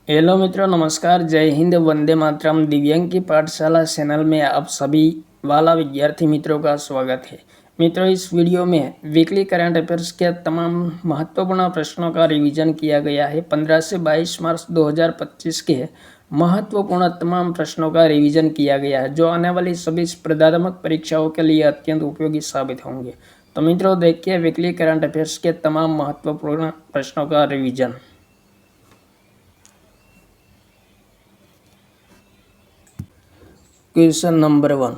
Hello मित्रों, नमस्कार। जय हिंद, वंदे मातरम। दिव्यांग की पाठशाला चैनल में आप सभी वाला विद्यार्थी मित्रों का स्वागत है। मित्रों, इस वीडियो में वीकली करंट अफेयर्स के तमाम महत्वपूर्ण प्रश्नों का रिवीजन किया गया है। 15 से 22 मार्च 2025 के महत्वपूर्ण तमाम प्रश्नों का रिवीजन किया गया है, जो आने वाली सभी स्पर्धात्मक परीक्षाओं के लिए अत्यंत उपयोगी साबित होंगे। तो मित्रों, देखिए वीकली करंट अफेयर्स के तमाम महत्वपूर्ण प्रश्नों का रिवीजन। क्वेश्चन नंबर 1,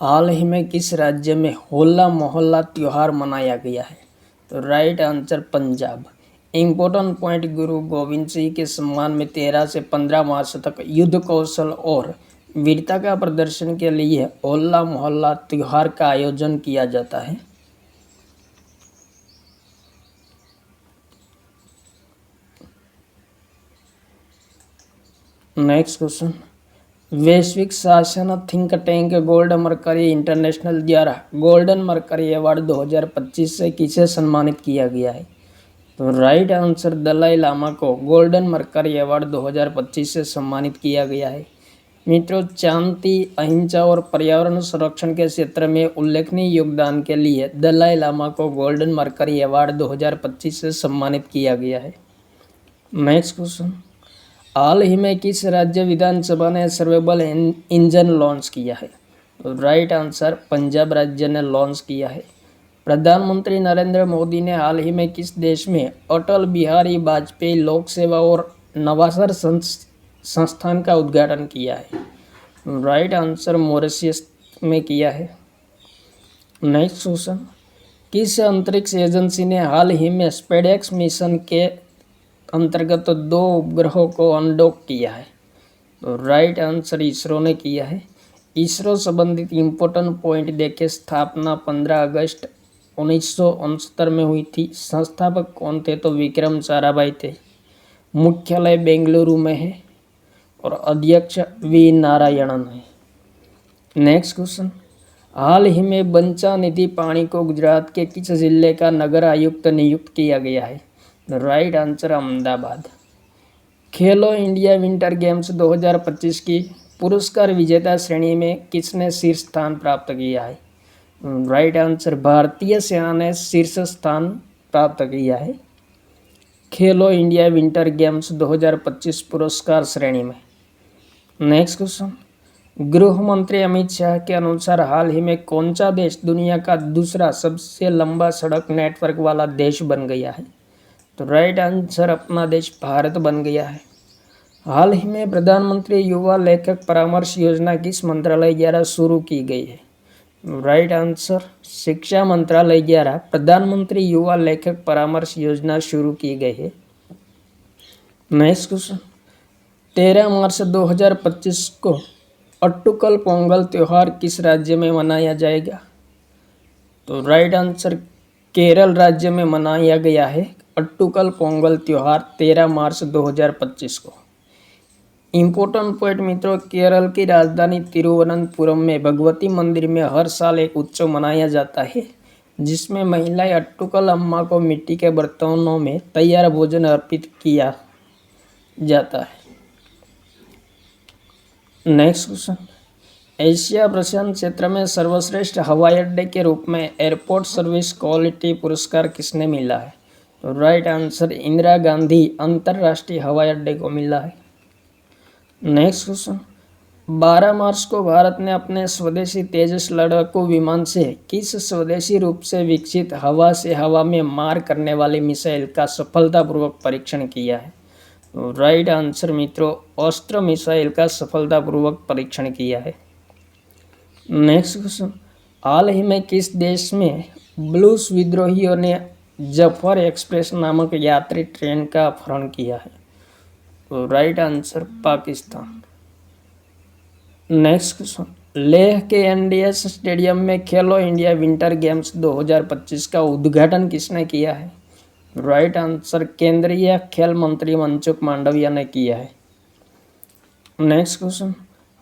हाल ही में किस राज्य में होला मोहल्ला त्योहार मनाया गया है? तो right answer Punjab. Important point, गुरु गोविंद सिंह के सम्मान में 13 से 15 मार्च तक युद्ध कौशल और वीरता का प्रदर्शन के लिए होला मोहल्ला त्योहार का आयोजन किया जाता है। नेक्स्ट क्वेश्चन, वैश्विक शासन think tank gold mercury international द्वारा गोल्डन मरकरी अवार्ड 2025 से किसे सम्मानित किया गया है? तो राइट आंसर दलाई लामा को गोल्डन मरकरी अवार्ड 2025 से सम्मानित किया गया है। मित्रों, शांति, अहिंसा और पर्यावरण संरक्षण के क्षेत्र में उल्लेखनीय योगदान के लिए दलाई लामा को गोल्डन मरकरी अवार्ड 2025 से सम्मानित किया गया है। नेक्स्ट क्वेश्चन, हाल ही में किस राज्य विधानसभा ने सर्वेबल इंजन लॉन्च किया है? तो राइट आंसर पंजाब राज्य ने लॉन्च किया है। प्रधानमंत्री नरेंद्र मोदी ने हाल ही में किस देश में अटल बिहारी वाजपेयी लोक सेवा और नवाचार संस्थान का उद्घाटन किया है? राइट आंसर मॉरिशस में किया है। नेक्स्ट क्वेश्चन, किस अंतरिक्ष एजेंसी ने हाल ही में स्पेसएक्स मिशन के अंतर्गत 2 उपग्रहों को अनडॉक किया है? तो राइट आंसर इसरो ने किया है। इसरो संबंधित इम्पोर्टेंट पॉइंट देखे, स्थापना 15 अगस्त 1969 में हुई थी। संस्थापक कौन थे? तो विक्रम साराभाई थे। मुख्यालय बेंगलुरु में है और अध्यक्ष वी नारायणन है। नेक्स्ट क्वेश्चन, हाल ही में बंचा निधि पाणी को गुजरात के किस जिले का नगर आयुक्त नियुक्त किया गया है? Right answer Ahmedabad. खेलो इंडिया विंटर गेम्स 2025 की पुरस्कार विजेता श्रेणी में किसने शीर्ष स्थान प्राप्त किया है? राइट आंसर भारतीय सेना ने शीर्ष स्थान प्राप्त किया है खेलो इंडिया विंटर गेम्स 2025 पुरस्कार श्रेणी में। नेक्स्ट क्वेश्चन, गृह मंत्री अमित शाह के अनुसार हाल ही में कौन सा देश दुनिया का दूसरा सबसे लंबा सड़क नेटवर्क वाला देश बन गया है? तो राइट आंसर अपना देश भारत बन गया है। हाल ही में प्रधानमंत्री युवा लेखक परामर्श योजना किस मंत्रालय द्वारा शुरू की गई है? राइट आंसर शिक्षा मंत्रालय द्वारा प्रधानमंत्री युवा लेखक परामर्श योजना शुरू की गई है। नेक्स्ट क्वेश्चन, 13 मार्च 2025 को अट्टुकल पोंगल त्योहार किस राज्य में मनाया जाएगा? तो राइट आंसर केरल राज्य में मनाया गया है अट्टुकल पोंगल त्योहार 13 मार्च 2025 को। इम्पोर्टेंट पॉइंट मित्रों, केरल की राजधानी तिरुवनंतपुरम में भगवती मंदिर में हर साल एक उत्सव मनाया जाता है, जिसमें महिलाएं अट्टुकल अम्मा को मिट्टी के बर्तनों में तैयार भोजन अर्पित किया जाता है। नेक्स्ट क्वेश्चन, एशिया प्रशांत क्षेत्र में सर्वश्रेष्ठ हवाई अड्डे के रूप में एयरपोर्ट सर्विस क्वालिटी पुरस्कार किसने मिला है? तो राइट आंसर इंदिरा गांधी अंतर्राष्ट्रीय हवाई अड्डे को मिला है। नेक्स्ट क्वेश्चन, 12 मार्च को भारत ने अपने स्वदेशी तेजस लड़ाकू विमान से किस स्वदेशी रूप से विकसित हवा से हवा में मार करने वाली मिसाइल का सफलतापूर्वक परीक्षण किया है? तो राइट आंसर मित्रों अस्त्र मिसाइल का सफलतापूर्वक परीक्षण किया है। नेक्स्ट क्वेश्चन, हाल ही में किस देश में ब्लूज विद्रोहियों ने जफर एक्सप्रेस नामक यात्री ट्रेन का अपहरण किया है? तो right answer Pakistan. Next question, Leh के एनडीएस स्टेडियम में खेलो इंडिया विंटर गेम्स 2025 का उद्घाटन किसने किया है? राइट आंसर केंद्रीय खेल मंत्री मनसुख मांडविया ने किया है। नेक्स्ट क्वेश्चन,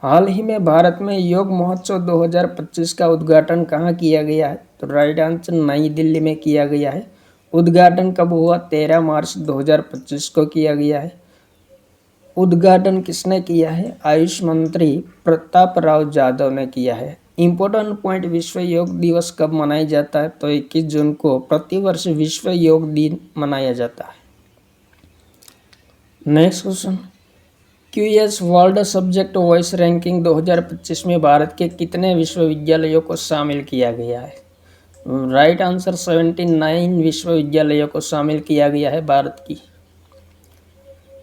हाल ही में भारत में योग महोत्सव 2025 का उद्घाटन कहाँ किया गया है? तो राइट आंसर नई दिल्ली में किया गया है। उद्घाटन कब हुआ? 13 मार्च 2025 को किया गया है। उद्घाटन किसने किया है? आयुष मंत्री प्रताप राव जाधव ने किया है। इम्पोर्टेंट पॉइंट, विश्व योग दिवस कब मनाया जाता है? तो 21 जून को प्रतिवर्ष विश्व योग दिन मनाया जाता है। Next question, QS world subject voice ranking 2025 में भारत के कितने विश्वविद्यालयों को शामिल किया गया है? राइट आंसर 79 विश्वविद्यालयों को शामिल किया गया है भारत की।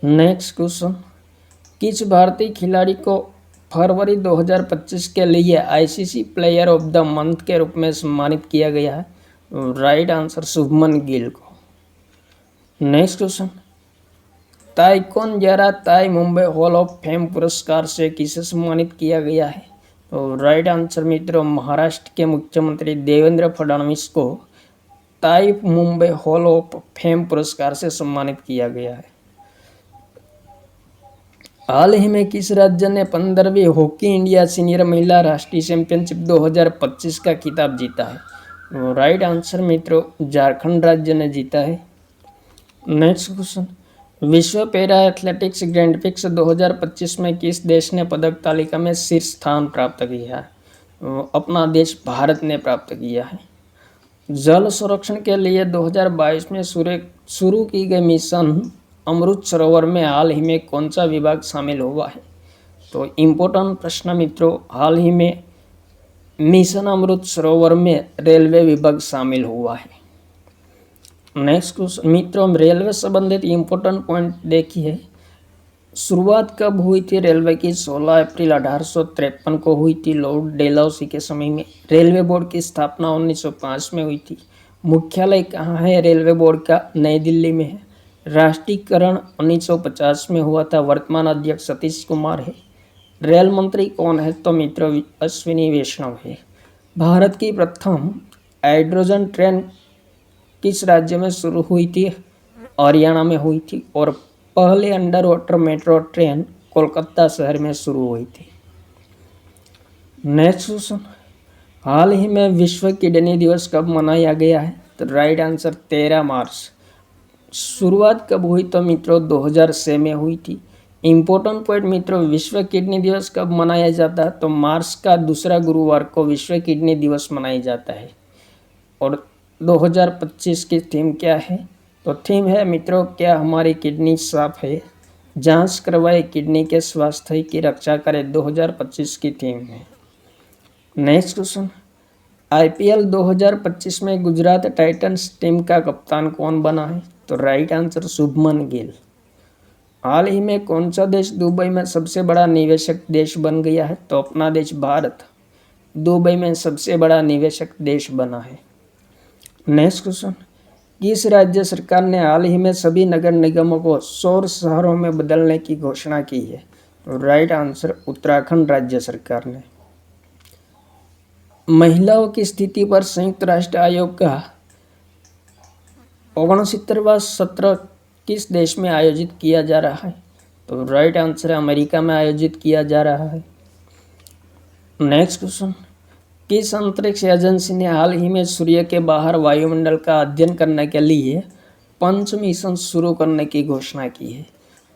नेक्स्ट क्वेश्चन, किस भारतीय खिलाड़ी को फरवरी 2025 के लिए ICC player of the month के रूप में सम्मानित किया गया है? राइट आंसर शुभमन गिल को। नेक्स्ट क्वेश्चन, ताइकोंजारा ताई मुंबई हॉल ऑफ फेम पुरस्कार से किसे सम्मानित किया गया है? तो राइट आंसर मित्रों, महाराष्ट्र के मुख्यमंत्री देवेंद्र फडणवीस को ताई मुंबई हॉल ऑफ फेम पुरस्कार से सम्मानित किया गया है। हाल ही में किस राज्य ने 15वीं हॉकी इंडिया सीनियर महिला राष्ट्रीय चैंपियनशिप 2025 का खिताब जीता है? तो राइट आंसर मित्रों, झारखंड राज्य ने जीता है। नेक्स्ट क्वेश्चन, विश्व पैरा एथलेटिक्स ग्रैंड प्रिक्स 2025 में किस देश ने पदक तालिका में शीर्ष स्थान प्राप्त किया है? तो अपना देश भारत ने प्राप्त किया है। जल संरक्षण के लिए 2022 में शुरू की गई मिशन अमृत सरोवर में हाल ही में कौन सा विभाग शामिल हुआ है? तो इम्पोर्टेंट प्रश्न मित्रों, हाल ही में मिशन अमृत सरोवर में रेलवे विभाग शामिल हुआ है। नेक्स्ट क्वेश्चन मित्रों, रेलवे संबंधित इम्पोर्टेंट पॉइंट देखिए। शुरुआत कब हुई थी रेलवे की? 16 अप्रैल 1853 को हुई थी, लॉर्ड डेलहौसी के समय में। रेलवे बोर्ड की स्थापना 1905 में हुई थी। मुख्यालय कहाँ है रेलवे बोर्ड का? नई दिल्ली में है। राष्ट्रीयकरण 1950 में हुआ था। वर्तमान अध्यक्ष सतीश कुमार है। रेल मंत्री कौन है? तो मित्रों अश्विनी वैष्णव है। भारत की प्रथम हाइड्रोजन ट्रेन किस राज्य में शुरू हुई थी? हरियाणा में हुई थी। और पहले under water metro train Kolkata शहर में शुरू हुई थी। नेक्स्ट क्वेश्चन, हाल ही में विश्व किडनी दिवस कब मनाया गया है? तो राइट आंसर 13 मार्च। शुरुआत कब हुई? तो मित्रों 2006 में हुई थी। इम्पोर्टेंट पॉइंट मित्रों, विश्व किडनी दिवस कब मनाया जाता है? तो मार्च का दूसरा गुरुवार को विश्व किडनी दिवस मनाया जाता है। और 2025 की थीम क्या है? तो थीम है मित्रों, क्या हमारी किडनी साफ है? जांच करवाए, किडनी के स्वास्थ्य की रक्षा करें, 2025 की थीम है। नेक्स्ट क्वेश्चन, आईपीएल 2025 में गुजरात टाइटंस टीम का कप्तान कौन बना है? तो राइट आंसर शुभमन गिल। हाल ही में कौन सा देश दुबई में सबसे बड़ा निवेशक देश बन गया है? तो अपना देश भारत दुबई में सबसे बड़ा निवेशक देश बना है। नेक्स्ट क्वेश्चन, किस राज्य सरकार ने हाल ही में सभी नगर निगमों को सौर शहरों में बदलने की घोषणा की है? तो राइट आंसर उत्तराखंड राज्य सरकार ने। महिलाओं की स्थिति पर संयुक्त राष्ट्र आयोग का 69वां सत्र किस देश में आयोजित किया जा रहा है? तो राइट आंसर है अमेरिका में आयोजित किया जा रहा है। नेक्स्ट क्वेश्चन, किस अंतरिक्ष एजेंसी ने हाल ही में सूर्य के बाहर वायुमंडल का अध्ययन करने के लिए 5 मिशन शुरू करने की घोषणा की है?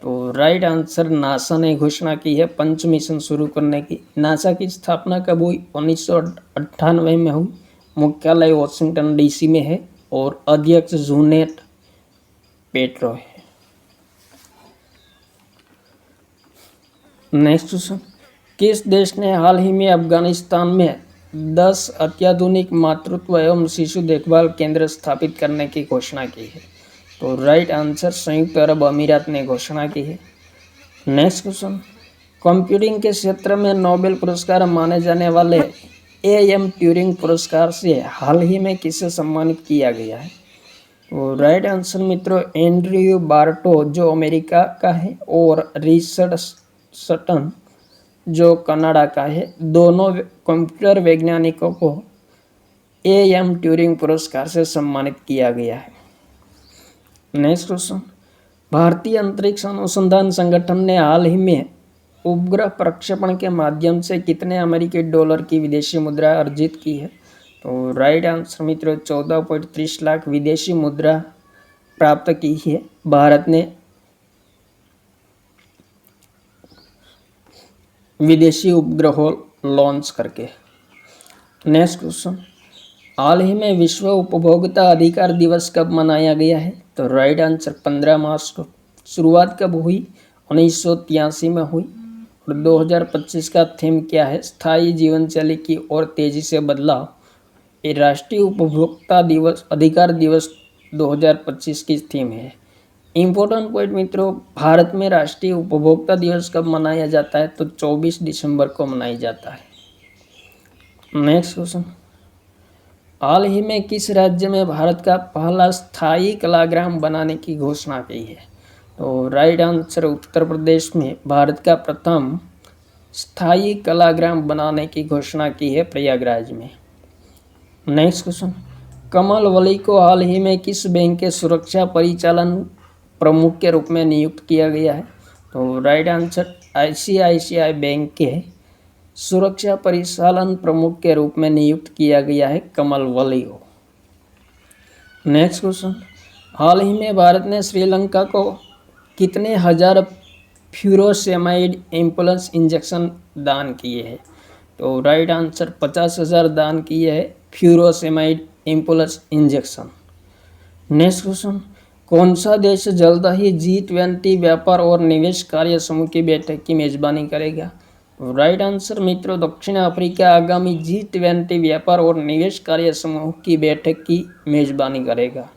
तो राइट आंसर नासा ने घोषणा की है 5 मिशन शुरू करने की। नासा की स्थापना कब हुई? 1998 में हुई। मुख्यालय वाशिंगटन डीसी में है और अध्यक्ष जूनेट पेट्रो है। नेक्स्ट क्वेश्चन, किस देश ने हाल ही में अफगानिस्तान में 10 अत्याधुनिक मातृत्व एवं शिशु देखभाल केंद्र स्थापित करने की घोषणा की है? तो राइट आंसर संयुक्त अरब अमीरात ने घोषणा की है। नेक्स्ट क्वेश्चन, कंप्यूटिंग के क्षेत्र में नोबेल पुरस्कार माने जाने वाले एएम ट्यूरिंग पुरस्कार से हाल ही में किसे सम्मानित किया गया है? तो राइट आंसर मित्रों एंड्रयू बार्टो जो अमेरिका का है और रिचर्ड सटन जो कनाडा का है। दोनों कंप्यूटर वैज्ञानिकों को एएम ट्यूरिंग पुरस्कार से सम्मानित किया गया है। नेक्स्ट क्वेश्चन, भारतीय अंतरिक्ष अनुसंधान संगठन ने हाल ही में उपग्रह प्रक्षेपण के माध्यम से कितने अमेरिकी डॉलर की विदेशी मुद्रा अर्जित की है? तो राइट आंसर मित्रों 14.30 लाख विदेशी मुद्रा प्राप्त की है भारत ने विदेशी उपग्रहों लॉन्च करके। नेक्स्ट क्वेश्चन, हाल ही में विश्व उपभोक्ता अधिकार दिवस कब मनाया गया है? तो राइट आंसर 15 मार्च को। शुरुआत कब हुई? 1983 में हुई। और 2025 का थीम क्या है? स्थायी जीवन शैली की और तेजी से बदलाव। ये राष्ट्रीय उपभोक्ता दिवस अधिकार दिवस 2025 की थीम है। इम्पोर्टेंट पॉइंट मित्रों, भारत में राष्ट्रीय उपभोक्ता दिवस कब मनाया जाता है? तो 24 दिसंबर को मनाया जाता है। नेक्स्ट क्वेश्चन, हाल ही में किस राज्य में भारत का पहला स्थायी कलाग्राम बनाने की घोषणा की है? तो राइट आंसर उत्तर प्रदेश में भारत का प्रथम स्थायी कलाग्राम बनाने की घोषणा की है प्रयागराज में। नेक्स्ट क्वेश्चन, कमल वली को हाल ही में किस बैंक के सुरक्षा परिचालन प्रमुख के रूप में नियुक्त किया गया है? तो राइट आंसर ICICI बैंक के सुरक्षा परिचालन प्रमुख के रूप में नियुक्त किया गया है कमल वली को। नेक्स्ट क्वेश्चन, हाल ही में भारत ने श्रीलंका को कितने हजार फ्यूरोसेमाइड एम्पुलेंस इंजेक्शन दान किए हैं? तो राइट आंसर 50,000 दान किए हैं फ्यूरोसेमाइड एम्पुलेंस इंजेक्शन। नेक्स्ट क्वेश्चन, कौन सा देश जल्द ही G20 व्यापार और निवेश कार्य समूह की बैठक की मेजबानी करेगा? राइट आंसर मित्रों, दक्षिण अफ्रीका आगामी G20 व्यापार और निवेश कार्य समूह की बैठक की मेजबानी करेगा।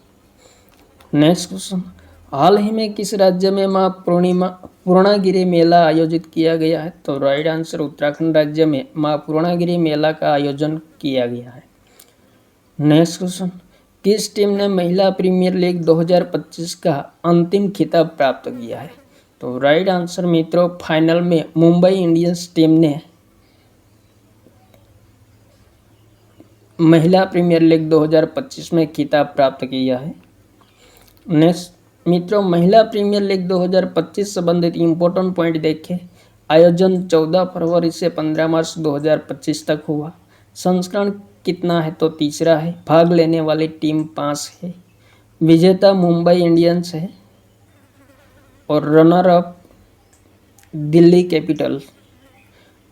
नेक्स्ट क्वेश्चन, हाल ही में किस राज्य में माँ पूर्णागिरि मेला आयोजित किया गया है? तो राइट आंसर उत्तराखंड राज्य में माँ पूर्णागिरि मेला का आयोजन किया गया है। नेक्स्ट क्वेश्चन, किस टीम ने महिला प्रीमियर लीग 2025 का अंतिम खिताब प्राप्त किया है? तो राइट आंसर मित्रों, फाइनल में मुंबई इंडियंस टीम ने महिला प्रीमियर लीग 2025 में खिताब प्राप्त किया है। नेक्स्ट मित्रों, महिला प्रीमियर लीग 2025 संबंधित इम्पोर्टेंट पॉइंट देखें। आयोजन 14 फरवरी से 15 मार्च 2025 तक हुआ। संस्करण कितना है? तो तीसरा है। भाग लेने वाली टीम 5 है। विजेता मुंबई इंडियंस है और runner up Delhi Capitals.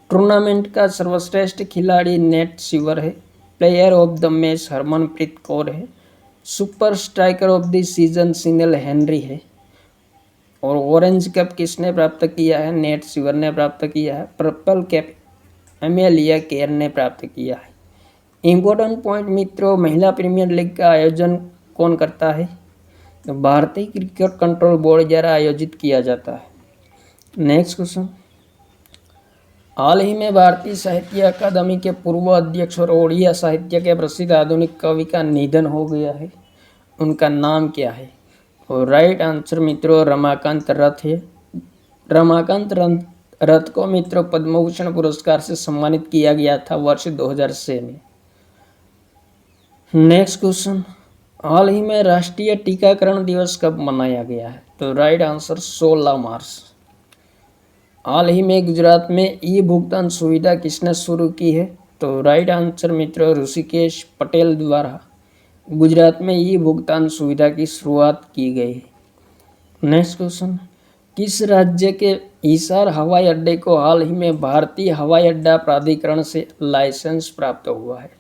Tournament का सर्वश्रेष्ठ खिलाड़ी नेट सिवर है। Player of the match Harmanpreet Kaur है। Super striker of the season Shinelle Henry है। और ऑरेंज कैप किसने प्राप्त किया है? नेट सिवर ने प्राप्त किया है। पर्पल कैप एमेलिया केयर ने प्राप्त किया है। इम्पोर्टेंट पॉइंट मित्रों, महिला प्रीमियर लीग का आयोजन कौन करता है? तो भारतीय क्रिकेट कंट्रोल बोर्ड द्वारा आयोजित किया जाता है। नेक्स्ट क्वेश्चन, हाल ही में भारतीय साहित्य अकादमी के पूर्व अध्यक्ष और ओडिया साहित्य के प्रसिद्ध आधुनिक कवि का निधन हो गया है। उनका नाम क्या है? और राइट आंसर मित्रों, रमाकांत रथ है। रमाकांत रथ को मित्रों पद्मभूषण पुरस्कार से सम्मानित किया गया था वर्ष 2006 में। नेक्स्ट क्वेश्चन, हाल ही में राष्ट्रीय टीकाकरण दिवस कब मनाया गया है? तो राइट आंसर 16 मार्च। हाल ही में गुजरात में ई भुगतान सुविधा किसने शुरू की है? तो राइट आंसर मित्रों, ऋषिकेश पटेल द्वारा गुजरात में ई भुगतान सुविधा की शुरुआत की गई है। नेक्स्ट क्वेश्चन, किस राज्य के हिसार हवाई अड्डे को हाल ही में भारतीय हवाई अड्डा प्राधिकरण से लाइसेंस प्राप्त हुआ है?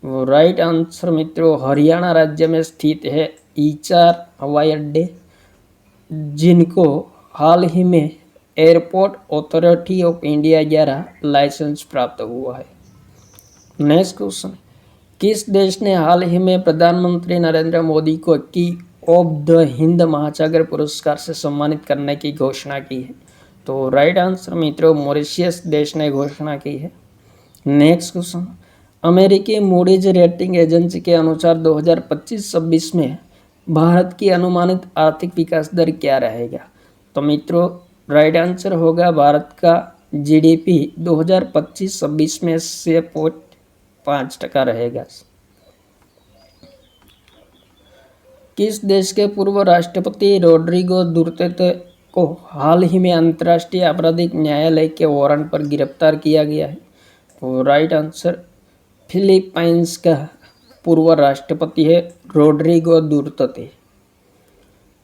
वो राइट आंसर मित्रों, हरियाणा राज्य में स्थित है हिसार हवाई अड्डे, जिनको हाल ही में एयरपोर्ट अथॉरिटी ऑफ इंडिया द्वारा लाइसेंस प्राप्त हुआ है। नेक्स्ट क्वेश्चन, किस देश ने हाल ही में प्रधानमंत्री नरेंद्र मोदी को की ऑफ द हिंद महासागर पुरस्कार से सम्मानित करने की घोषणा की है? तो राइट आंसर मित्रों, मॉरिशस देश ने घोषणा की है। नेक्स्ट क्वेश्चन, अमेरिकी मूडीज रेटिंग एजेंसी के अनुसार 2025-26 में भारत की अनुमानित आर्थिक विकास दर क्या रहेगा? तो मित्रों राइट आंसर होगा, भारत का GDP 2025-26 में 6.5% रहेगा। किस देश के पूर्व राष्ट्रपति रोड्रिगो दुर्तेर्ते को हाल ही में अंतर्राष्ट्रीय आपराधिक न्यायालय के वारंट पर गिरफ्तार किया गया है? तो राइट आंसर, फिलीपाइंस का पूर्व राष्ट्रपति है रोड्रिगो दुर्तेर्ते,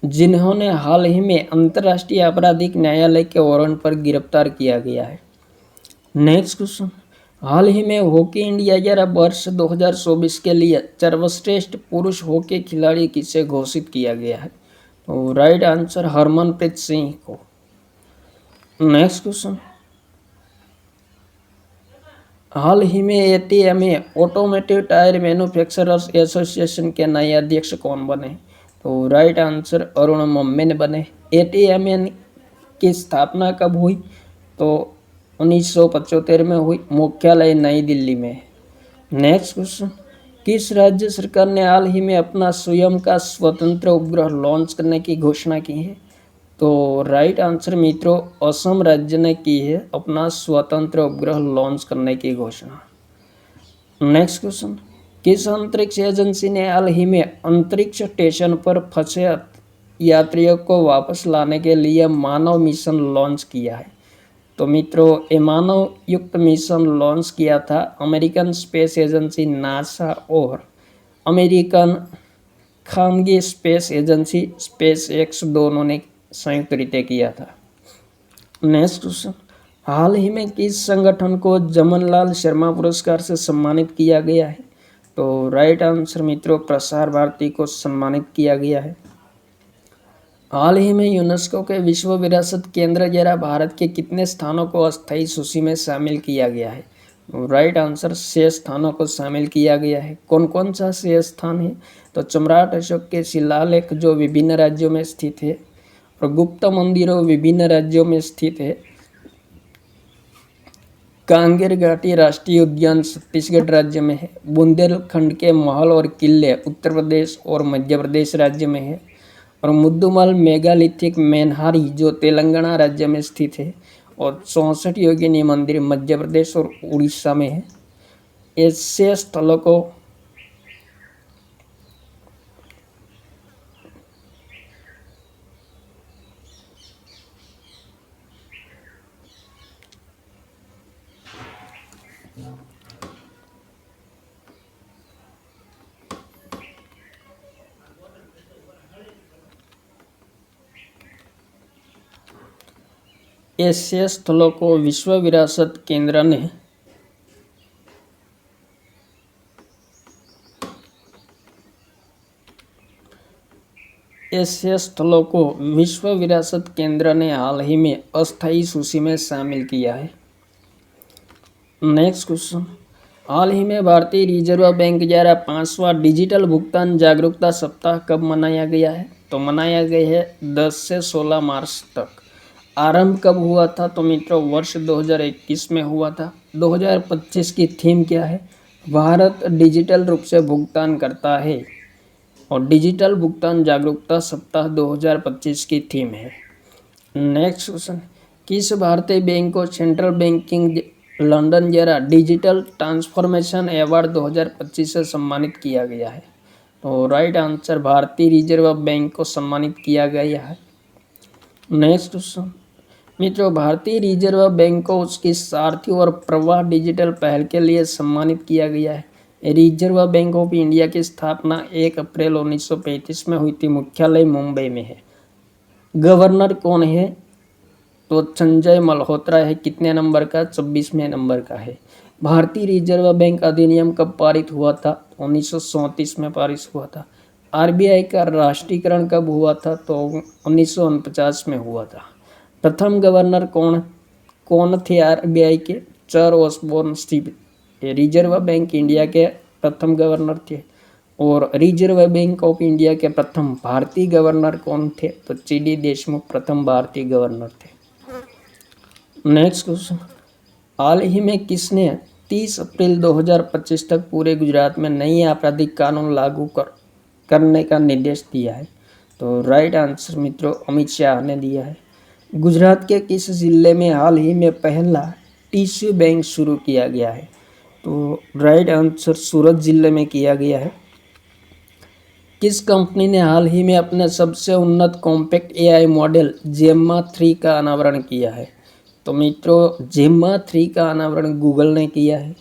जिन्होंने हाल ही में अंतर्राष्ट्रीय आपराधिक न्यायालय के वारंट पर गिरफ्तार किया गया है। नेक्स्ट क्वेश्चन, हाल ही में हॉकी इंडिया द्वारा वर्ष 2024 के लिए सर्वश्रेष्ठ पुरुष हॉकी खिलाड़ी किसे घोषित किया गया है? तो राइट आंसर हरमनप्रीत सिंह को। नेक्स्ट क्वेश्चन, हाल ही में A T M A automotive tyre manufacturers association के नए अध्यक्ष कौन बने? तो राइट आंसर अरुण मम्मेन बने। एटीएमए की स्थापना कब हुई? तो 1975 में हुई। मुख्यालय नई दिल्ली में। नेक्स्ट क्वेश्चन, किस राज्य सरकार ने हाल ही में अपना स्वयं का स्वतंत्र उपग्रह लॉन्च करने की घोषणा की है? तो राइट आंसर मित्रों, असम राज्य ने की है अपना स्वतंत्र उपग्रह लॉन्च करने की घोषणा। नेक्स्ट क्वेश्चन, किस अंतरिक्ष एजेंसी ने हाल ही में अंतरिक्ष स्टेशन पर फंसे यात्रियों को वापस लाने के लिए मानव मिशन लॉन्च किया है? तो मित्रों, ये मानव युक्त मिशन लॉन्च किया था अमेरिकन स्पेस एजेंसी नासा और अमेरिकन खानगी स्पेस एजेंसी स्पेस एक्स दोनों ने संयुक्त रीते किया था। नेक्स्ट क्वेश्चन, हाल ही में किस संगठन को जमनलाल शर्मा पुरस्कार से सम्मानित किया गया है? तो राइट आंसर मित्रों, प्रसार भारती को सम्मानित किया गया है। हाल ही में यूनेस्को के विश्व विरासत केंद्र द्वारा भारत के कितने स्थानों को अस्थायी सूची में शामिल किया गया है? राइट आंसर 6 स्थानों को शामिल किया गया है। कौन कौन सा 6 स्थान है? तो सम्राट अशोक के शिलालेख जो विभिन्न राज्यों में स्थित है, और गुप्त मंदिरों विभिन्न राज्यों में स्थित है, कांगेर घाटी राष्ट्रीय उद्यान छत्तीसगढ़ राज्य में है, बुंदेलखंड के महल और किले उत्तर प्रदेश और मध्य प्रदेश राज्य में है, और मुद्दुमल मेगालिथिक मैनहारी जो तेलंगाना राज्य में स्थित है, और 64 योगिनी मंदिर मध्य प्रदेश और उड़ीसा में है। ऐसे स्थलों को विश्व विरासत केंद्र ने ऐसे स्थलों को विश्व विरासत केंद्र ने हाल ही में अस्थायी सूची में शामिल किया है। नेक्स्ट क्वेश्चन, हाल ही में भारतीय रिजर्व बैंक द्वारा 5वां डिजिटल भुगतान जागरूकता सप्ताह कब मनाया गया है? तो मनाया गया है 10 से 16 मार्च तक। आरंभ कब हुआ था? तो मित्रों, वर्ष 2021 में हुआ था। 2025 की थीम क्या है? भारत डिजिटल रूप से भुगतान करता है, और डिजिटल भुगतान जागरूकता सप्ताह 2025 की थीम है। नेक्स्ट क्वेश्चन, किस भारतीय बैंक को सेंट्रल बैंकिंग लंदन द्वारा डिजिटल ट्रांसफॉर्मेशन अवार्ड 2025 से सम्मानित किया गया है? तो राइट आंसर भारतीय रिजर्व बैंक को सम्मानित किया गया है। नेक्स्ट क्वेश्चन, मित्रों, भारतीय रिजर्व बैंक को उसकी सारथी और प्रवाह डिजिटल पहल के लिए सम्मानित किया गया है। रिजर्व बैंक ऑफ इंडिया की स्थापना 1 अप्रैल 1935 में हुई थी। मुख्यालय मुंबई में है। गवर्नर कौन है? तो संजय मल्होत्रा है। कितने नंबर का? 26वें नंबर का है। भारतीय रिजर्व बैंक अधिनियम कब पारित हुआ था? 1937 में पारित हुआ था। आरबीआई का राष्ट्रीयकरण कब हुआ था? तो 1949 में हुआ था। प्रथम गवर्नर कौन थे आरबीआई के? Sir Osborne Steve reserve bank India के प्रथम गवर्नर थे। और रिजर्व बैंक ऑफ इंडिया के प्रथम भारतीय गवर्नर कौन थे? तो CD देशमुख प्रथम भारतीय गवर्नर थे। नेक्स्ट क्वेश्चन, हाल ही में किसने 30 अप्रैल 2025 तक पूरे गुजरात में नई आपराधिक कानून लागू करने का निर्देश दिया है? तो राइट आंसर मित्रों, अमित शाह ने दिया है। गुजरात के किस जिले में हाल ही में पहला टिश्यू बैंक शुरू किया गया है? तो राइट आंसर सूरत जिले में किया गया है। किस कंपनी ने हाल ही में अपने सबसे उन्नत कॉम्पैक्ट AI मॉडल जेम्मा 3 का अनावरण किया है? तो मित्रों, जेम्मा 3 का अनावरण गूगल ने किया है।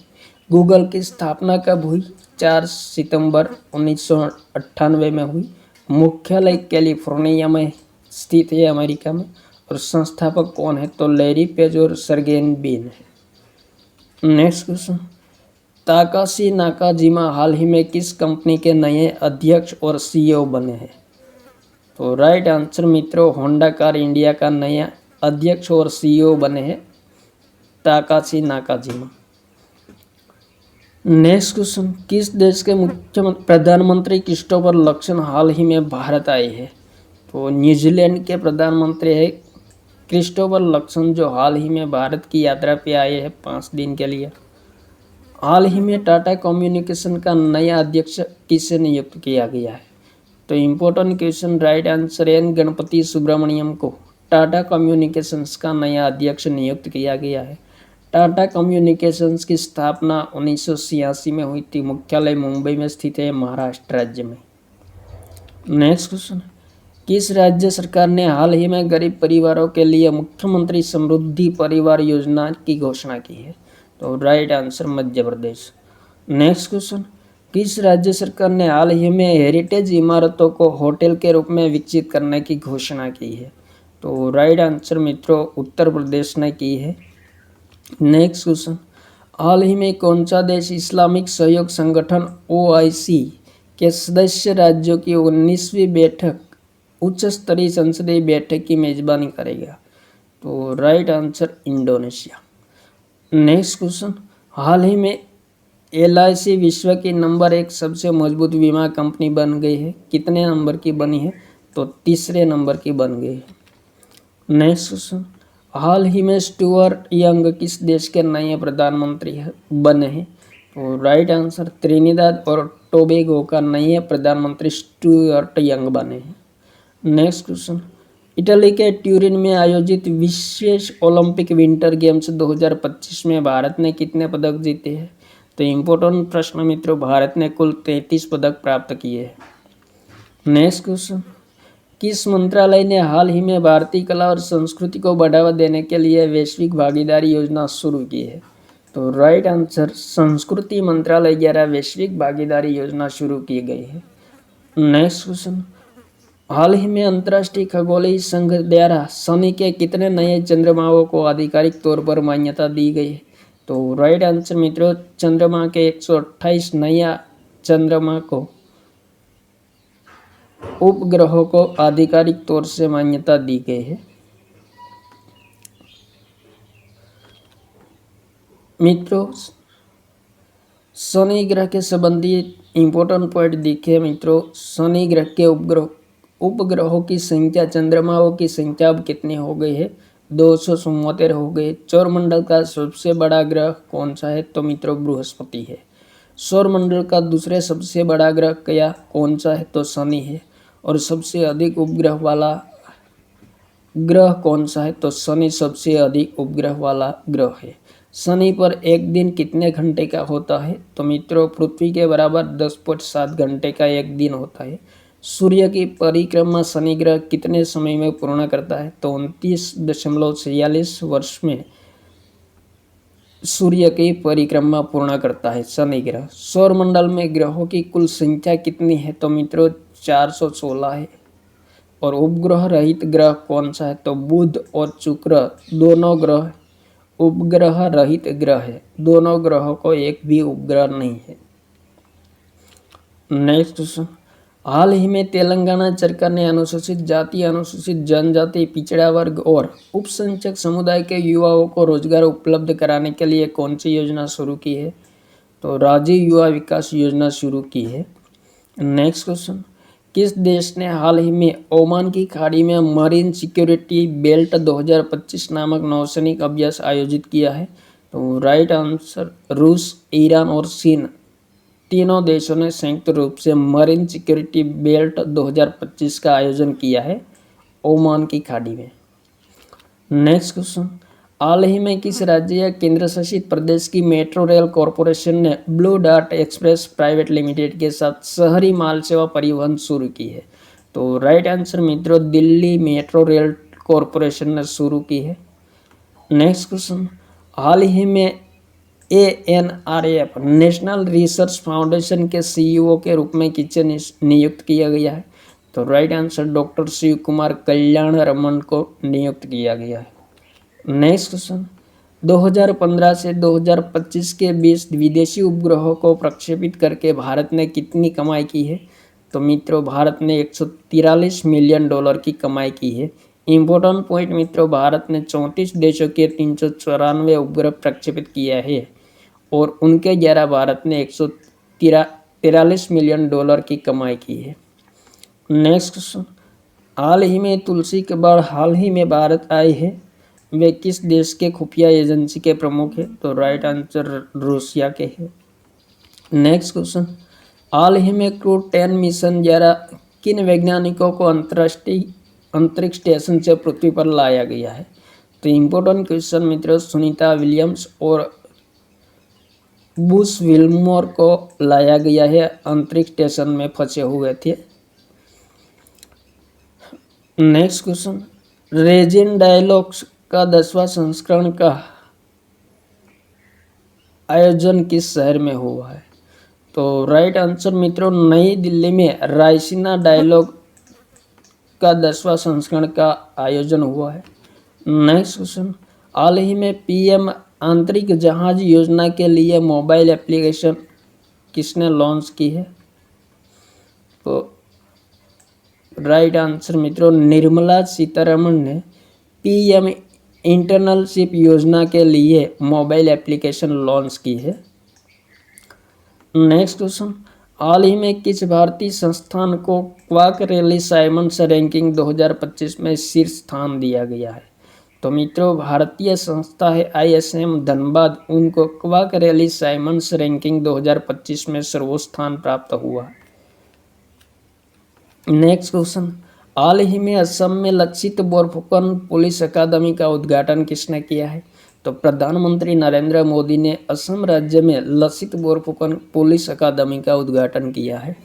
गूगल की स्थापना कब हुई? 4 सितंबर 1998 में हुई। मुख्यालय कैलिफोर्निया में स्थित है, अमेरिका में। और संस्थापक कौन है? तो लैरी पेज और सर्गेन बिन है। नेक्स्ट क्वेश्चन, ताकाशी नाकाजिमा हाल ही में किस कंपनी के नए अध्यक्ष और सीईओ बने हैं? तो राइट आंसर मित्रों, होंडा कार इंडिया का नया अध्यक्ष और सीईओ बने हैं ताकाशी नाकाजिमा। नेक्स्ट क्वेश्चन, किस देश के मुख्यमंत्री प्रधानमंत्री क्रिस्टोफर लक्सन हाल ही में भारत आए हैं? तो न्यूजीलैंड के प्रधानमंत्री है क्रिस्टोफर लक्सन, जो हाल ही में भारत की यात्रा पे आए हैं 5 दिन के लिए। हाल ही में टाटा कम्युनिकेशन का नया अध्यक्ष किसे नियुक्त किया गया है? तो important question, right answer N Ganapathy Subramaniam को टाटा कम्युनिकेशंस का नया अध्यक्ष नियुक्त किया गया है। टाटा कम्युनिकेशंस की स्थापना 1986 में हुई थी। मुख्यालय मुंबई में स्थित है, महाराष्ट्र राज्य में। नेक्स्ट क्वेश्चन, किस राज्य सरकार ने हाल ही में गरीब परिवारों के लिए मुख्यमंत्री समृद्धि परिवार योजना की घोषणा की है? तो right answer Madhya Pradesh. Next question, किस राज्य सरकार ने हाल ही में हेरिटेज इमारतों को होटल के रूप में विकसित करने की घोषणा की है? तो राइट आंसर मित्रों, उत्तर प्रदेश ने की है। नेक्स्ट क्वेश्चन, हाल ही में कौन सा देश इस्लामिक सहयोग संगठन OIC के सदस्य राज्यों की 19वीं बैठक उच्च स्तरीय संसदीय बैठक की मेजबानी करेगा? तो right answer Indonesia. Next question, हाल ही में LIC विश्व की नंबर 1 सबसे मजबूत बीमा कंपनी बन गई है। कितने नंबर की बनी है? तो तीसरे नंबर की बन गई है। नेक्स्ट क्वेश्चन, हाल ही में स्टुअर्ट यंग किस देश के नए प्रधानमंत्री बने हैं? तो राइट आंसर, त्रिनिदाद और टोबैगो का नए प्रधानमंत्री स्टुअर्ट यंग बने हैं। नेक्स्ट क्वेश्चन, इटली के ट्यूरिन में आयोजित विशेष ओलंपिक विंटर गेम्स 2025 में भारत ने कितने पदक जीते हैं? तो इम्पोर्टेंट प्रश्न मित्रों, भारत ने कुल 33 पदक प्राप्त किए हैं। नेक्स्ट क्वेश्चन, किस मंत्रालय ने हाल ही में भारतीय कला और संस्कृति को बढ़ावा देने के लिए वैश्विक भागीदारी योजना शुरू की है? तो राइट आंसर, संस्कृति मंत्रालय द्वारा वैश्विक भागीदारी योजना शुरू की गई है। नेक्स्ट क्वेश्चन, हाल ही में अंतर्राष्ट्रीय खगोलीय संघ द्वारा शनि के कितने नए चंद्रमाओं को आधिकारिक तौर पर मान्यता दी गई है? तो राइट आंसर मित्रों, चंद्रमा के 128 नया चंद्रमा को उपग्रहों को आधिकारिक तौर से मान्यता दी गई है। मित्रों, शनि ग्रह के संबंधित इंपॉर्टेंट पॉइंट दिखे मित्रों। शनि ग्रह के उपग्रहों की संख्या चंद्रमाओं की संख्या अब कितनी हो गई है? 274 हो गई। सौरमंडल का सबसे बड़ा ग्रह कौन सा है? तो मित्रों बृहस्पति है। सौरमंडल का दूसरे सबसे बड़ा ग्रह क्या कौन सा है? तो शनि है। और सबसे अधिक उपग्रह वाला ग्रह कौन सा है? तो शनि सबसे अधिक उपग्रह वाला ग्रह है। शनि पर एक दिन कितने घंटे का होता है? तो मित्रों पृथ्वी के बराबर 10.7 घंटे का एक दिन होता है। सूर्य की परिक्रमा शनि ग्रह कितने समय में पूर्ण करता है? तो 29.46 वर्ष में सूर्य की परिक्रमा पूर्ण करता है शनि ग्रह। सौरमंडल में ग्रहों की कुल संख्या कितनी है? तो मित्रों 416 है। और उपग्रह रहित ग्रह कौन सा है? तो बुध और शुक्र दोनों ग्रह उपग्रह रहित ग्रह है। दोनों ग्रहों को एक भी उपग्रह नहीं है। नेक्स्ट क्वेश्चन, हाल ही में तेलंगाना सरकार ने अनुसूचित जाति, अनुसूचित जनजाति, पिछड़ा वर्ग और अल्पसंख्यक समुदाय के युवाओं को रोजगार उपलब्ध कराने के लिए कौन सी योजना शुरू की है? तो राजीव युवा विकास योजना शुरू की है। नेक्स्ट क्वेश्चन, किस देश ने हाल ही में ओमान की खाड़ी में मरीन सिक्योरिटी बेल्ट 2025 नामक नौसैनिक अभ्यास आयोजित किया है? तो राइट आंसर, रूस, ईरान और चीन तीनों देशों ने संयुक्त रूप से मरीन सिक्योरिटी बेल्ट 2025 का आयोजन किया है ओमान की खाड़ी में। नेक्स्ट क्वेश्चन, हाल ही में किस राज्य या केंद्र शासित प्रदेश की मेट्रो रेल कॉरपोरेशन ने blue dart express private limited के साथ शहरी माल सेवा परिवहन शुरू की है? तो राइट आंसर मित्रों, दिल्ली मेट्रो रेल कॉरपोरेशन ने शुरू की है। नेक्स्ट क्वेश्चन, हाल ही में ANRF नेशनल रिसर्च फाउंडेशन के CEO के रूप में किसे नियुक्त किया गया है? तो right answer, doctor Shiv Kumar Kalyanaraman को नियुक्त किया गया है। नेक्स्ट क्वेश्चन, 2015 से 2025 के बीच विदेशी उपग्रहों को प्रक्षेपित करके भारत ने कितनी कमाई की है? तो मित्रों, भारत ने $143 मिलियन की कमाई की है। इम्पोर्टेंट पॉइंट मित्रों, भारत ने 34 देशों के 394 उपग्रह प्रक्षेपित किया है और उनके 11 भारत ने $143 मिलियन की कमाई की है। नेक्स्ट क्वेश्चन, हाल ही में तुलसी के बाढ़ हाल ही में भारत आए हैं, वे किस देश के खुफिया एजेंसी के प्रमुख हैं? तो राइट आंसर रूसिया के हैं। नेक्स्ट क्वेश्चन, हाल ही में क्रू 10 मिशन द्वारा किन वैज्ञानिकों को अंतर्राष्ट्रीय अंतरिक्ष स्टेशन से पृथ्वी पर लाया गया है? तो इम्पोर्टेंट क्वेश्चन मित्रों, सुनीता विलियम्स और बुश विल्मोर को लाया गया है, अंतरिक्ष स्टेशन में फंसे हुए थे। नेक्स्ट क्वेश्चन, रेजिन डायलॉग्स का 10वां संस्करण का आयोजन किस शहर में हुआ है? तो राइट आंसर मित्रों, नई दिल्ली में रायसीना डायलॉग का 10वां संस्करण का आयोजन हुआ है। नेक्स्ट क्वेश्चन, हाल ही में पीएम आंतरिक जहाज योजना के लिए मोबाइल एप्लीकेशन किसने लॉन्च की है? तो राइट आंसर मित्रों, निर्मला सीतारमण ने पीएम इंटर्नशिप योजना के लिए मोबाइल एप्लीकेशन लॉन्च की है। नेक्स्ट क्वेश्चन, हाल ही में किस भारतीय संस्थान को क्वार्क रैली साइमंड्स रैंकिंग 2025 में शीर्ष स्थान दिया गया है? तो मित्रों, भारतीय संस्था है ISM धनबाद, उनको क्वार्क रैली साइमंड्स रैंकिंग 2025 में सर्वोच्च स्थान प्राप्त हुआ। नेक्स्ट क्वेश्चन, हाल ही में असम में लक्षित बोरफुकन पुलिस अकादमी का उद्घाटन किसने किया है? तो प्रधानमंत्री नरेंद्र मोदी ने असम राज्य में लक्षित बोरफुकन पुलिस अकादमी का उद्घाटन किया है।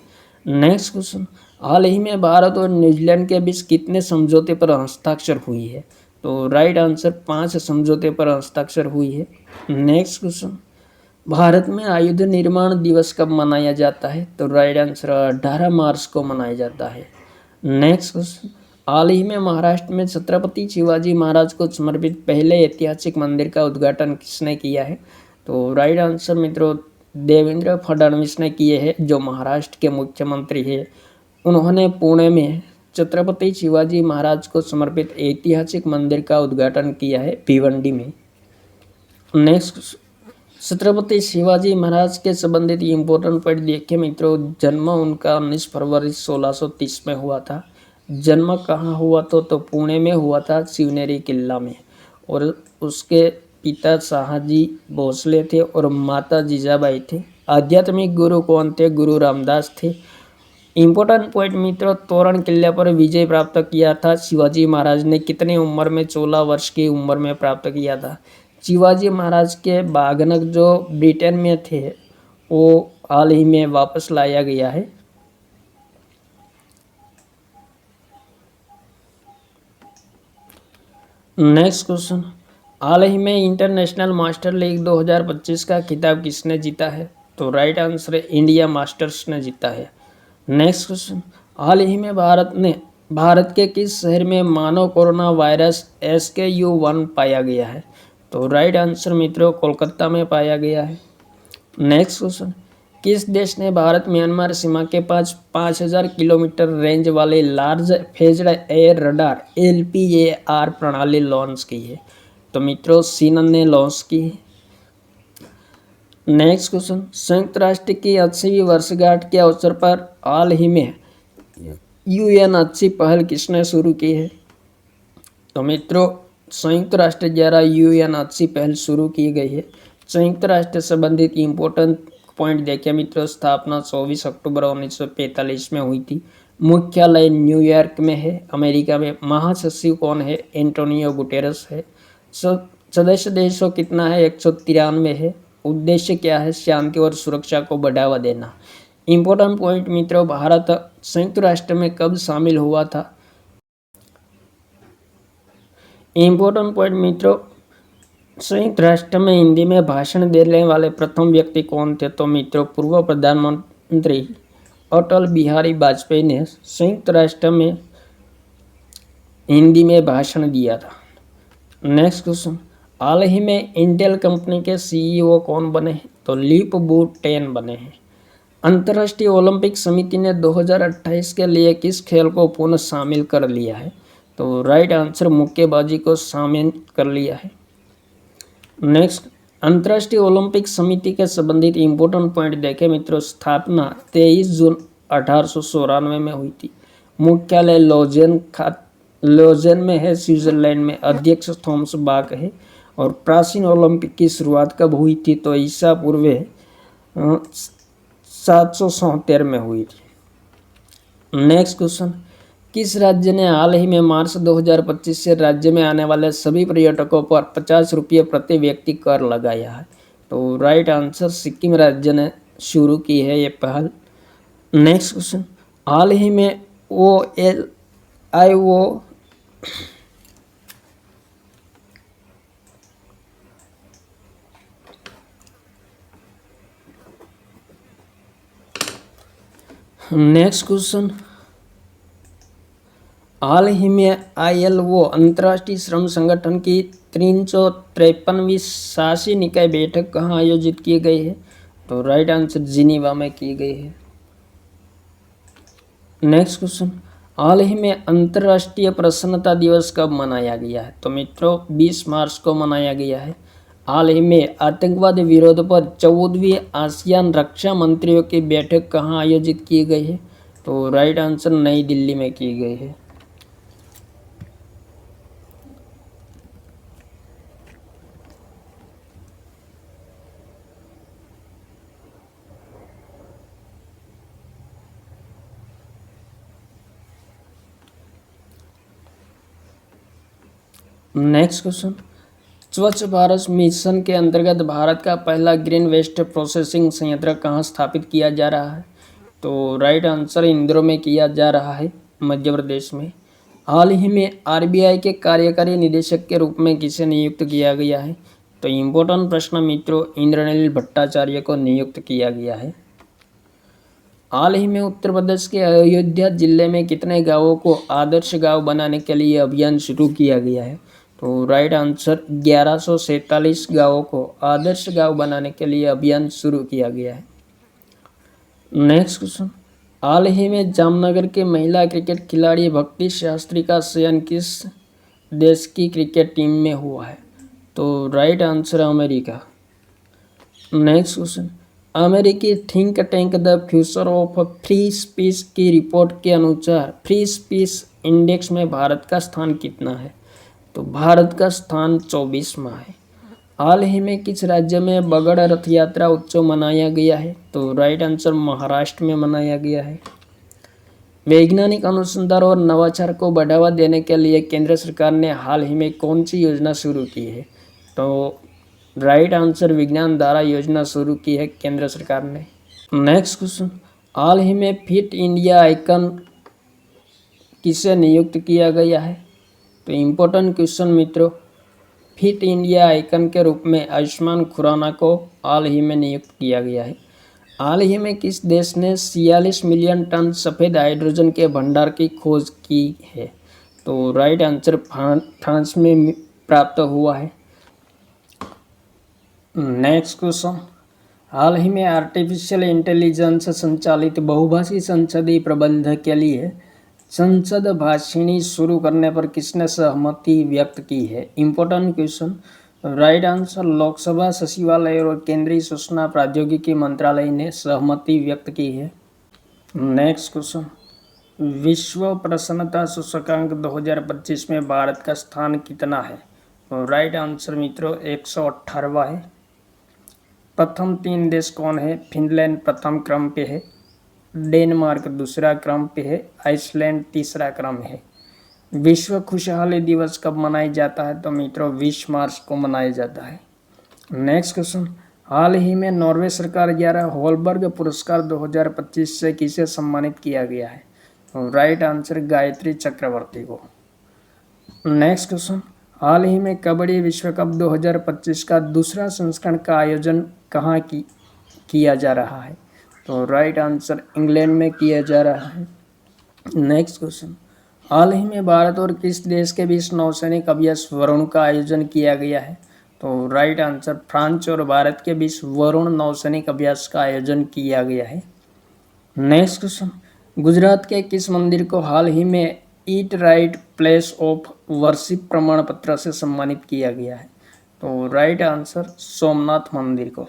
नेक्स्ट क्वेश्चन, हाल ही में भारत और न्यूजीलैंड के बीच कितने समझौते पर हस्ताक्षर हुई है? तो राइट आंसर 5 समझौते पर हस्ताक्षर हुई है। नेक्स्ट क्वेश्चन, भारत में आयुध निर्माण दिवस कब मनाया जाता है? तो राइट आंसर 18 मार्च को मनाया जाता है। नेक्स्ट क्वेश्चन, हाल ही में महाराष्ट्र में छत्रपति शिवाजी महाराज को समर्पित पहले ऐतिहासिक मंदिर का उद्घाटन किसने किया है? तो राइट आंसर मित्रों, देवेंद्र फडणवीस ने किए हैं, जो महाराष्ट्र के मुख्यमंत्री हैं। उन्होंने पुणे में छत्रपति शिवाजी महाराज को समर्पित ऐतिहासिक मंदिर का उद्घाटन किया है, भिवंडी में। नेक्स्ट, छत्रपति शिवाजी महाराज के संबंधित इम्पोर्टेंट पॉइंट देखिए मित्रों, जन्म उनका 19 फरवरी 1630 में हुआ था। जन्म कहाँ हुआ तो पुणे में हुआ था, शिवनेरी किला में। और उसके पिता शाहजी भोसले थे और माता जीजाबाई थे। आध्यात्मिक गुरु कौन थे? गुरु रामदास थे। इम्पोर्टेंट पॉइंट मित्रों, तोरण किले पर विजय प्राप्त किया था शिवाजी महाराज ने कितनी उम्र में? 16 वर्ष की उम्र में प्राप्त किया था। शिवाजी महाराज के बागनक जो ब्रिटेन में थे वो हाल ही में वापस लाया गया है। नेक्स्ट क्वेश्चन, हाल ही में इंटरनेशनल मास्टर लीग 2025 का खिताब किसने जीता है? तो राइट आंसर इंडिया मास्टर्स ने जीता है। नेक्स्ट क्वेश्चन, हाल ही में भारत के किस शहर में मानव कोरोना वायरस SKU1 पाया गया है? तो राइट आंसर मित्रों, कोलकाता में पाया गया है। नेक्स्ट क्वेश्चन, किस देश ने भारत म्यांमार सीमा के पास 5000 किलोमीटर रेंज वाले large phased air radar LPAR प्रणाली लॉन्च की है? तो मित्रों, चीन ने लॉन्च की है। नेक्स्ट क्वेश्चन, संयुक्त राष्ट्र की 80वीं वर्षगांठ के अवसर पर हाल ही में UN80 पहल किसने शुरू की है? तो मित्रों, संयुक्त राष्ट्र द्वारा UN80 पहल शुरू की गई है। संयुक्त राष्ट्र संबंधित इम्पोर्टेंट पॉइंट देखिए मित्रों, स्थापना 24 अक्टूबर 1945 में हुई थी। मुख्यालय न्यूयॉर्क में है, अमेरिका में। महासचिव कौन है? एंटोनियो गुटेरस है। सदस्य देशों कितना है? 193 है। उद्देश्य क्या है? शांति और सुरक्षा को बढ़ावा देना। इम्पोर्टेंट पॉइंट मित्रों, भारत संयुक्त राष्ट्र में कब शामिल हुआ था? इम्पोर्टेंट पॉइंट मित्रों, संयुक्त राष्ट्र में हिंदी में भाषण देने वाले प्रथम व्यक्ति कौन थे? तो मित्रों, पूर्व प्रधानमंत्री अटल बिहारी वाजपेयी ने संयुक्त राष्ट्र में हिंदी में भाषण दिया था। नेक्स्ट क्वेश्चन, हाल ही में इंटेल कंपनी के सीईओ कौन बने हैं? तो लीप बू टेन बने हैं। अंतर्राष्ट्रीय ओलंपिक समिति ने 2028 के लिए किस खेल को पुनः शामिल कर लिया है? तो राइट आंसर मुक्केबाजी को शामिल कर लिया है। नेक्स्ट, अंतर्राष्ट्रीय ओलंपिक समिति के संबंधित इंपॉर्टेंट पॉइंट देखें मित्रों। स्थापना 23 जून 1894 में हुई थी। मुख्यालय लोजेन में है, स्विट्जरलैंड में। अध्यक्ष थॉमस बाक है। और प्राचीन ओलंपिक की शुरुआत कब हुई थी? तो ईसा पूर्व 777 में हुई थी। नेक्स्ट क्वेश्चन, किस राज्य ने हाल ही में मार्च 2025 से राज्य में आने वाले सभी पर्यटकों पर 50 रुपये प्रति व्यक्ति कर लगाया है? तो राइट आंसर सिक्किम राज्य ने शुरू की है ये पहल। नेक्स्ट क्वेश्चन, हाल ही में OLIO नेक्स्ट क्वेश्चन, हाल ही में ILO अंतर्राष्ट्रीय श्रम संगठन की 353वीं शासी निकाय बैठक कहाँ आयोजित की गई है? तो राइट आंसर जिनीवा में की गई है। नेक्स्ट क्वेश्चन, हाल ही में अंतर्राष्ट्रीय प्रसन्नता दिवस कब मनाया गया है? तो मित्रों 20 मार्च को मनाया गया है। हाल ही में आतंकवाद विरोध पर 14वीं आसियान रक्षा मंत्रियों की बैठक कहाँ आयोजित की गई है? तो राइट आंसर नई दिल्ली में की गई है। नेक्स्ट क्वेश्चन, स्वच्छ भारत मिशन के अंतर्गत भारत का पहला ग्रीन वेस्ट प्रोसेसिंग संयंत्र कहाँ स्थापित किया जा रहा है? तो राइट आंसर इंदौर में किया जा रहा है, मध्य प्रदेश में। हाल ही में RBI के कार्यकारी निदेशक के रूप में किसे नियुक्त किया गया है? तो इम्पोर्टेंट प्रश्न मित्रों, इंद्रनील भट्टाचार्य को नियुक्त किया गया है। हाल ही में उत्तर प्रदेश के अयोध्या जिले में कितने गांवों को आदर्श गांव बनाने के लिए अभियान शुरू किया गया है? तो राइट आंसर 1147 गांवों को आदर्श गांव बनाने के लिए अभियान शुरू किया गया है। नेक्स्ट क्वेश्चन, हाल ही में जामनगर के महिला क्रिकेट खिलाड़ी भक्ति शास्त्री का चयन किस देश की क्रिकेट टीम में हुआ है? तो right answer America. Next question, अमेरिकी think tank the future of free speech की रिपोर्ट के अनुसार फ्री स्पीच इंडेक्स में भारत का स्थान कितना है? तो भारत का स्थान 24वां है। हाल ही में किस राज्य में बगड़ रथ यात्रा उत्सव मनाया गया है? तो राइट आंसर महाराष्ट्र में मनाया गया है। वैज्ञानिक अनुसंधान और नवाचार को बढ़ावा देने के लिए केंद्र सरकार ने हाल ही में कौन सी योजना शुरू की है? तो राइट आंसर विज्ञान धारा योजना शुरू की है केंद्र सरकार ने। नेक्स्ट क्वेश्चन, हाल ही में फिट इंडिया आइकन किसे नियुक्त किया गया है? तो इम्पोर्टेंट क्वेश्चन मित्रों, फिट इंडिया आइकन के रूप में आयुष्मान खुराना को हाल ही में नियुक्त किया गया है। हाल ही में किस देश ने 46 मिलियन टन सफ़ेद हाइड्रोजन के भंडार की खोज की है? तो राइट आंसर फ्रांस में प्राप्त हुआ है। नेक्स्ट क्वेश्चन, हाल ही में आर्टिफिशियल इंटेलिजेंस संचालित बहुभाषी संसदीय प्रबंध के लिए संसद भाषिणी शुरू करने पर किसने सहमति व्यक्त की है? Important question, right answer Lok Sabha सचिवालय और केंद्रीय सूचना प्रौद्योगिकी मंत्रालय ने सहमति व्यक्त की है। नेक्स्ट क्वेश्चन, विश्व प्रसन्नता सूचकांक 2025 में भारत का स्थान कितना है? राइट आंसर मित्रों 118वां है। प्रथम 3 देश कौन है? फिनलैंड प्रथम क्रम पे है, डेनमार्क दूसरा क्रम पे है, आइसलैंड तीसरा क्रम है। विश्व खुशहाली दिवस कब मनाया जाता है? तो मित्रों 20 मार्च को मनाया जाता है। नेक्स्ट क्वेश्चन, हाल ही में नॉर्वे सरकार द्वारा होलबर्ग पुरस्कार 2025 से किसे सम्मानित किया गया है? तो राइट आंसर गायत्री चक्रवर्ती को। नेक्स्ट क्वेश्चन, हाल ही में कबड्डी विश्व कप 2025 का दूसरा संस्करण का आयोजन कहाँ किया जा रहा है? तो राइट आंसर इंग्लैंड में किया जा रहा है। नेक्स्ट क्वेश्चन, हाल ही में भारत और किस देश के बीच नौसैनिक अभ्यास वरुण का आयोजन किया गया है? तो राइट आंसर फ्रांस और भारत के बीच वरुण नौसैनिक अभ्यास का आयोजन किया गया है। नेक्स्ट क्वेश्चन, गुजरात के किस मंदिर को हाल ही में eat right place of worship प्रमाण पत्र से सम्मानित किया गया है? तो राइट आंसर सोमनाथ मंदिर को।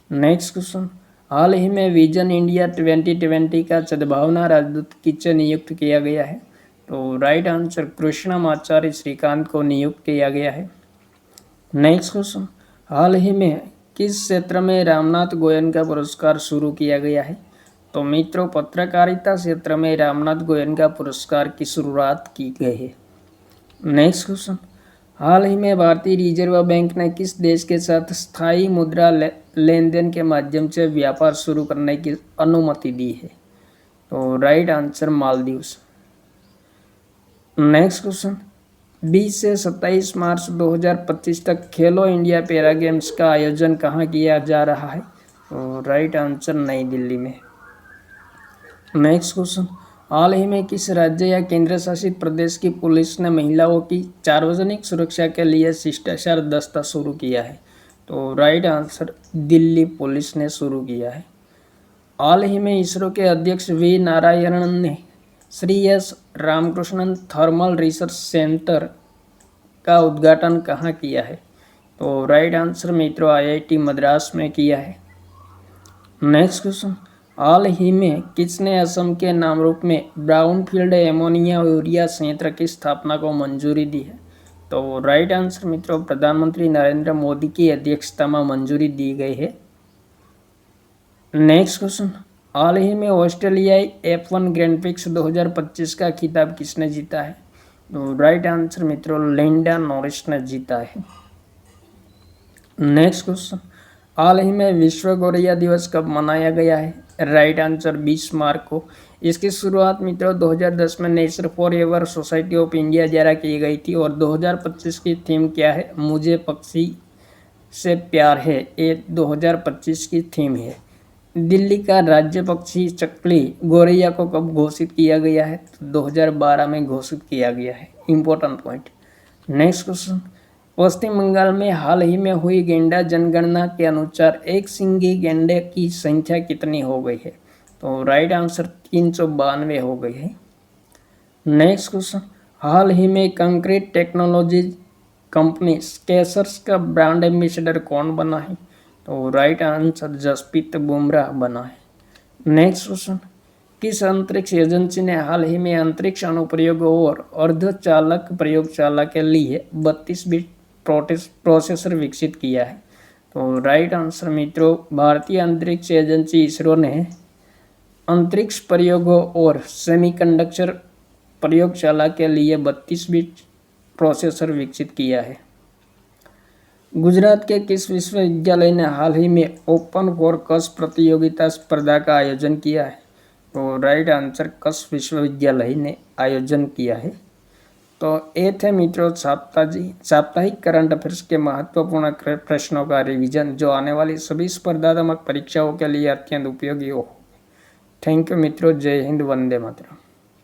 नेक्स्ट क्वेश्चन, हाल ही में विजन इंडिया 2020 का सद्भावना राजदूत किसे नियुक्त किया गया है? तो राइट आंसर कृष्णमाचार्य श्रीकांत को नियुक्त किया गया है। नेक्स्ट क्वेश्चन, हाल ही में किस क्षेत्र में रामनाथ गोयनका पुरस्कार शुरू किया गया है? तो मित्रों, पत्रकारिता क्षेत्र में रामनाथ गोयनका पुरस्कार की शुरुआत की गई है। नेक्स्ट क्वेश्चन, हाल ही में भारतीय रिजर्व बैंक ने किस देश के साथ स्थायी मुद्रा लेन देन के माध्यम से व्यापार शुरू करने की अनुमति दी है? तो right answer Maldives. Next question, 20 से 27 मार्च 2025 तक खेलो इंडिया पैरा गेम्स का आयोजन कहाँ किया जा रहा है? तो राइट आंसर नई दिल्ली में। नेक्स्ट क्वेश्चन, हाल ही में किस राज्य या केंद्र शासित प्रदेश की पुलिस ने महिलाओं की सार्वजनिक सुरक्षा के लिए शिष्टाचार दस्ता शुरू किया है? तो राइट आंसर दिल्ली पुलिस ने शुरू किया है। हाल ही में इसरो के अध्यक्ष वी नारायणन ने Shri S Ramakrishnan thermal research centre का उद्घाटन कहाँ किया है? तो राइट आंसर मित्रों IIT मद्रास में किया है। नेक्स्ट क्वेश्चन, हाल ही में किसने असम के नामरूप में ब्राउनफील्ड एमोनिया यूरिया संयंत्र की स्थापना को मंजूरी दी है? तो राइट आंसर मित्रों प्रधानमंत्री नरेंद्र मोदी की अध्यक्षता में मंजूरी दी गई है। नेक्स्ट क्वेश्चन, हाल ही में ऑस्ट्रेलियाई F1 ग्रैंड प्रिक्स 2025 का खिताब किसने जीता है? तो राइट आंसर मित्रों लिंडा नॉरिस ने जीता है। नेक्स्ट क्वेश्चन, हाल ही में विश्व गौरैया दिवस कब मनाया गया है? राइट आंसर 20 मार्च को। इसकी शुरुआत मित्रों 2010 में nature forever society of India द्वारा की गई थी और 2025 की थीम क्या है? मुझे पक्षी से प्यार है, ये 2025 की थीम है। दिल्ली का राज्य पक्षी चकली गौरैया को कब घोषित किया गया है? तो 2012 में घोषित किया गया है। Important point. नेक्स्ट क्वेश्चन, पश्चिम बंगाल में हाल ही में हुई गेंडा जनगणना के अनुसार एक सिंगी गेंडे की संख्या कितनी हो गई है? तो राइट आंसर 392 हो गई है। नेक्स्ट क्वेश्चन, हाल ही में कंक्रीट टेक्नोलॉजी कंपनी स्केसर्स का ब्रांड एम्बेसडर कौन बना है? तो राइट आंसर जसप्रीत बुमराह बना है। नेक्स्ट क्वेश्चन, किस अंतरिक्ष एजेंसी ने हाल ही में अंतरिक्ष अनुप्रयोग और अर्धचालक प्रयोगशाला के लिए 32 बिट प्रोसेसर विकसित किया है? तो राइट आंसर मित्रों भारतीय अंतरिक्ष एजेंसी इसरो ने अंतरिक्ष प्रयोगों और सेमीकंडक्टर प्रयोगशाला के लिए 32 बिट प्रोसेसर विकसित किया है। गुजरात के किस विश्वविद्यालय ने हाल ही में ओपन फॉर कस प्रतियोगिता स्पर्धा का आयोजन किया है? तो राइट आंसर कस विश्वविद्यालय ने आयोजन किया है। तो ये थे मित्रों साप्ताहिक करंट अफेयर्स के महत्वपूर्ण प्रश्नों का रिवीजन जो आने वाली सभी स्पर्धात्मक परीक्षाओं के लिए अत्यंत उपयोगी हो। थैंक यू मित्रों, जय हिंद, वंदे मातरम।